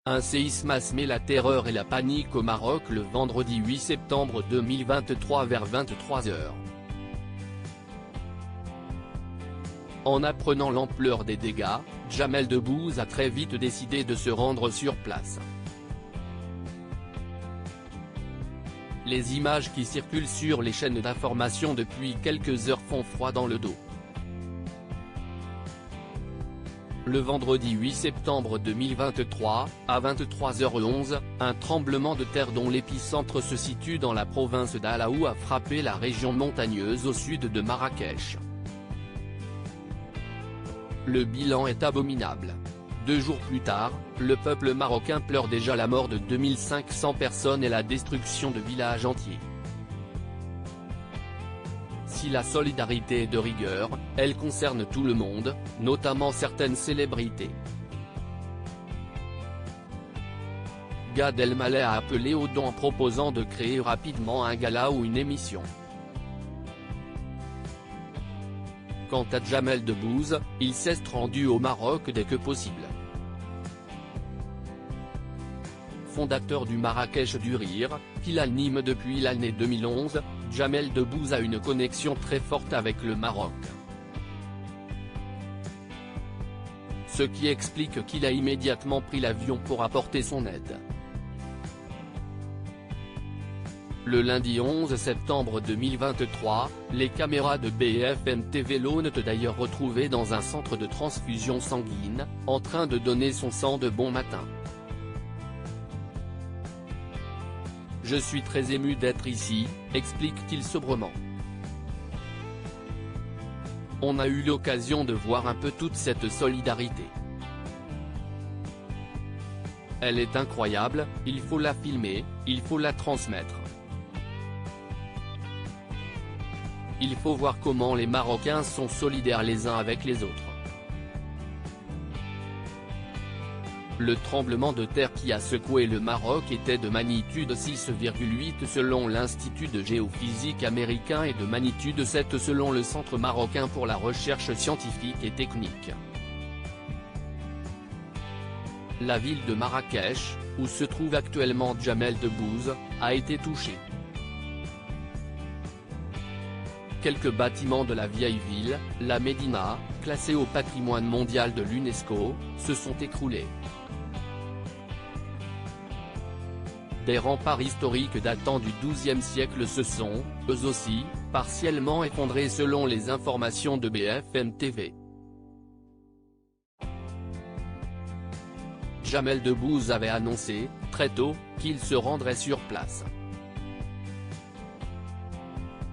Un séisme a semé la terreur et la panique au Maroc le vendredi 8 septembre 2023 vers 23 h. En apprenant l'ampleur des dégâts, Jamel Debbouze a très vite décidé de se rendre sur place. Les images qui circulent sur les chaînes d'information depuis quelques heures font froid dans le dos. Le vendredi 8 septembre 2023, à 23h11, un tremblement de terre dont l'épicentre se situe dans la province d'Alaou a frappé la région montagneuse au sud de Marrakech. Le bilan est abominable. 2 jours plus tard, le peuple marocain pleure déjà la mort de 2500 personnes et la destruction de villages entiers. Si la solidarité est de rigueur, elle concerne tout le monde, notamment certaines célébrités. Gad Elmaleh a appelé aux dons en proposant de créer rapidement un gala ou une émission. Quant à Jamel Debbouze, il s'est rendu au Maroc dès que possible. Fondateur du Marrakech du Rire, qu'il anime depuis l'année 2011, Jamel Debbouze a une connexion très forte avec le Maroc. Ce qui explique qu'il a immédiatement pris l'avion pour apporter son aide. Le lundi 11 septembre 2023, les caméras de BFM TV l'ont d'ailleurs retrouvé dans un centre de transfusion sanguine, en train de donner son sang de bon matin. « Je suis très ému d'être ici », explique-t-il sobrement. On a eu l'occasion de voir un peu toute cette solidarité. Elle est incroyable, il faut la filmer, il faut la transmettre. Il faut voir comment les Marocains sont solidaires les uns avec les autres. Le tremblement de terre qui a secoué le Maroc était de magnitude 6,8 selon l'Institut de géophysique américain et de magnitude 7 selon le Centre marocain pour la recherche scientifique et technique. La ville de Marrakech, où se trouve actuellement Jamel Debbouze, a été touchée. Quelques bâtiments de la vieille ville, la Médina, classée au patrimoine mondial de l'UNESCO, se sont écroulés. Des remparts historiques datant du XIIe siècle se sont, eux aussi, partiellement effondrés selon les informations de BFM TV. Jamel Debbouze avait annoncé, très tôt, qu'il se rendrait sur place.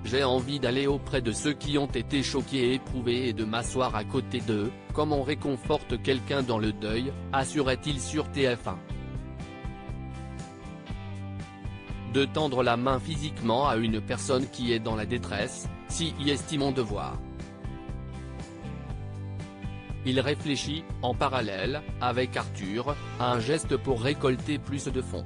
J'ai envie d'aller auprès de ceux qui ont été choqués et éprouvés et de m'asseoir à côté d'eux, comme on réconforte quelqu'un dans le deuil, assurait-il sur TF1. De tendre la main physiquement à une personne qui est dans la détresse, si y estimons devoir. Il réfléchit, en parallèle, avec Arthur, à un geste pour récolter plus de fonds.